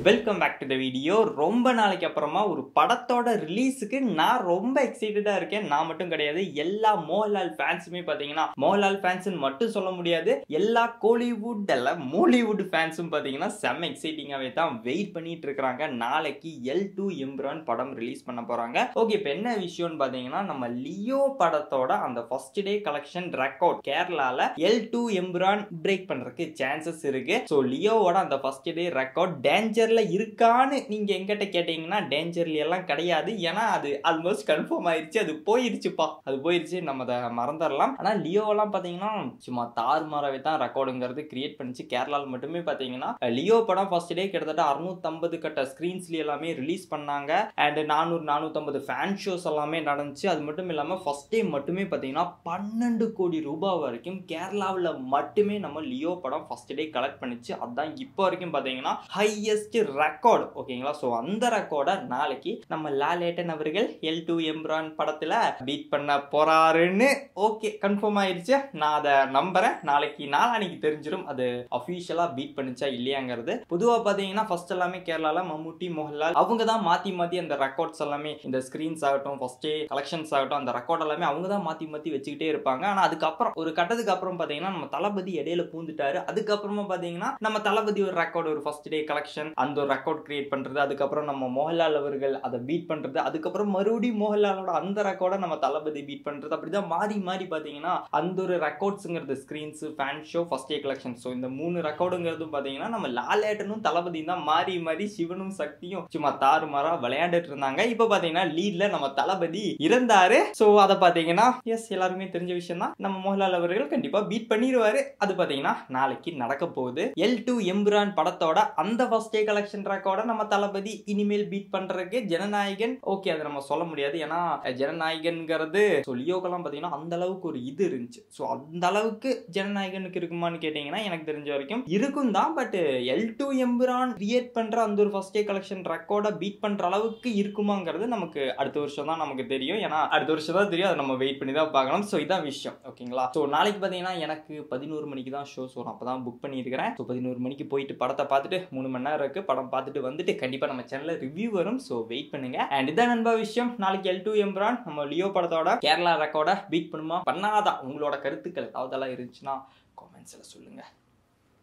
Welcome back to the video. ரொம்ப நாளைக்கு அப்புறமா ஒரு படத்தோட ரிலீஸுக்கு நான் ரொம்ப எக்ஸைட்டடா இருக்கேன். நான் மட்டும் கிடையாது, எல்லா மோகன்லால் ஃபேன்ஸுமே பார்த்தீங்கன்னா, மோகன்லால் ஃபேன்ஸ்ன்னு மட்டும் சொல்ல முடியாது, எல்லா கோலிவுட் எல்லாம் மோலிவுட் ஃபேன்ஸும் பார்த்தீங்கன்னா செம்ம எக்ஸைட்டிங்காகவே தான் வெயிட் பண்ணிட்டு இருக்கிறாங்க. நாளைக்கு L2 எம்பிரான் படம் ரிலீஸ் பண்ண போறாங்க. ஓகே, இப்போ என்ன விஷயம்னு பார்த்தீங்கன்னா, நம்ம லியோ படத்தோட அந்த ஃபர்ஸ்ட் டே கலெக்ஷன் ரெக்கார்ட் கேரளால L2 எம்பிரான் பிரேக் பண்றதுக்கு சான்சஸ் இருக்கு. ஸோ லியோவோட அந்த ஃபர்ஸ்ட் டே ரெக்கார்ட் டேஞ்சர்ல இருக்கான்னு நீங்க எங்கிட்ட கேட்டீங்கன்னா, டேஞ்சர்ல எல்லாம் கிடையாது. ஏன்னா அது ஆல்மோஸ்ட் கன்ஃபார்ம் ஆயிருச்சு. அது போயிருச்சுப்பா, அது போயிருச்சு, நம்ம அதை மறந்துடலாம். ஆனா லியோவெல்லாம் பாத்தீங்கன்னா சும்மா தாறுமாறாவே தான் ரெக்கார்டுங்கிறது கிரியேட் பண்ணிச்சு. கேரளாவில் மட்டுமே பாத்தீங்கன்னா லியோ படம் ஃபர்ஸ்ட் டே கிட்டத்தட்ட 650 கட்ட ஸ்கிரீன்ஸ்ல எல்லாமே ரிலீஸ் பண்ணாங்க. அண்ட் 450 ஃபேன் ஷோஸ் எல்லாமே நடந்துச்சு. அது மட்டும் இல்லாம ஃபர்ஸ்ட் டே மட்டுமே பாத்தீங்கன்னா 12 கோடி ரூபாய் வரைக்கும் கேரளாவில் மட்டுமே நம்ம லியோ படம் ஃபர்ஸ்ட் டே கலெக்ட் பண்ணிச்சு. அதான் இப்போ வரைக்கும் பாத்தீங்கன்னா ஹையஸ்ட் ரெக்கார்டு. ஓகேங்களா? ஸோ அந்த ரெக்கார்டை நாளைக்கு நம்ம லாலேட்டன் அவர்கள் L2 எம்பிரான் படத்துல பீட் பண்ண போறாருன்னு ஓகே கன்ஃபார்ம் ஆயிடுச்சு. நான் அதை நம்புறேன். நாளைக்கு தெரிஞ்சிடும் அது அஃபீஷியலா பீட் பண்ணிச்சா இல்லையாங்கிறது. பொதுவா பாத்தீங்கன்னா ஃபர்ஸ்ட் எல்லாமே கேரளால மம்முட்டி, மோகன்லால் அவங்க தான் மாத்தி அந்த ரெக்கார்ட்ஸ் எல்லாமே, இந்த ஸ்கிரீன்ஸ் ஆகட்டும், ஃபர்ஸ்ட் டே கலெக்ஷன்ஸ் ஆகட்டும், அந்த ரெக்கார்ட் எல்லாமே அவங்க தான் மாத்தி வச்சுக்கிட்டே இருப்பாங்க. ஆனா அதுக்கப்புறம் ஒரு கட்டத்துக்கு அப்புறம் பாத்தீங்கன்னா நம்ம தளபதி இடையில பூந்துட்டாரு. அதுக்கப்புறமா பாத்தீங்கன்னா நம்ம தளபதி ஒரு ரெக்கார்டு, ஒரு ஃபர்ஸ்ட் டே கலெக்ஷன் அந்த ஒரு ரெக்கார்ட் கிரியேட் பண்றது, அதுக்கப்புறம் நம்ம மோகன்லால் அவர்கள் அதை பீட் பண்றது, அதுக்கப்புறம் மறுபடியும் மோகன்லாலோட அந்த ரெக்கார்டை நம்ம தளபதி பீட் பண்றது, அப்படிதான் மாறி பாத்தீங்கன்னா அந்த ஒரு ரெக்கார்ட்ஸ்ங்கிறது screens, fan show, first day collection, so இந்த 3 ரெக்கார்டுங்கிறதும் பாத்தீங்கன்னா நம்ம லாலேட்டனும் தளபதியும் தான் மாறி சிவனும் சக்தியும் சும்மா தாறுமாறா விளையாண்டுட்டு இருந்தாங்க. இப்போ பாத்தீங்கன்னா லீட்ல நம்ம தளபதி இருந்தாரு. ஸோ அதை பாத்தீங்கன்னா எஸ் எல்லாருமே தெரிஞ்ச விஷயம் தான், நம்ம மோகன்லால் அவர்கள் கண்டிப்பா பீட் பண்ணிடுவாரு. அது பாத்தீங்கன்னா நாளைக்கு நடக்க போகுது. L2 எம்பிரான் படத்தோட அந்த ஃபர்ஸ்ட் டே கலெக்ஷன் ரெக்கார்டை நம்ம தளபதி இனிமேல் பீட் பண்றதுக்கு ஜனநாயகன் ஓகே அதை நம்ம சொல்ல முடியாது. ஏன்னா ஜனநாயகன்ங்கிறது லியோக்கெல்லாம் பாத்தீங்கன்னா அந்த அளவுக்கு ஒரு இது இருந்துச்சு. ஸோ அந்த அளவுக்கு ஜனநாயகனுக்கு இருக்குமான்னு கேட்டீங்கன்னா எனக்கு தெரிஞ்ச வரைக்கும் இருக்கும் தான். பட் L2 எம்பிரான் கிரியேட் பண்ற அந்த ஒரு ஃபர்ஸ்ட் டே கலெக்ஷன் ரெக்கார்டை பீட் பண்ற அளவுக்கு இருக்குமாங்கிறது நமக்கு அடுத்த வருஷம் தான் நமக்கு தெரியும். ஏன்னா அடுத்த வருஷம் தான் தெரியும், அதை நம்ம வெயிட் பண்ணி தான் பார்க்கணும். ஸோ இதான் விஷயம். ஓகேங்களா? ஸோ நாளைக்கு பாத்தீங்கன்னா எனக்கு 11 மணிக்கு தான் ஷோ. ஸோ அப்பதான் புக் பண்ணியிருக்கிறேன். ஸோ 11 மணிக்கு போயிட்டு படத்தை பார்த்துட்டு 3 மணி நேரம் இருக்கு, படம் பார்த்துட்டு வந்துட்டு கண்டிப்பா நம்ம சேனல்ல ரிவ்யூ வரும். ஸோ வெயிட் பண்ணுங்க. அண்ட் இதான் நண்பா விஷயம். நாளைக்கு L2 எம்பிரான் நம்ம லியோ படத்தோட கேரளா ரெக்கார்டை பீட் பண்ணுமா பண்ணாதான் உங்களோட கருத்துக்கள் ஏதாவதெல்லாம் இருந்துச்சுன்னா காமெண்ட்ஸ்ல சொல்லுங்க.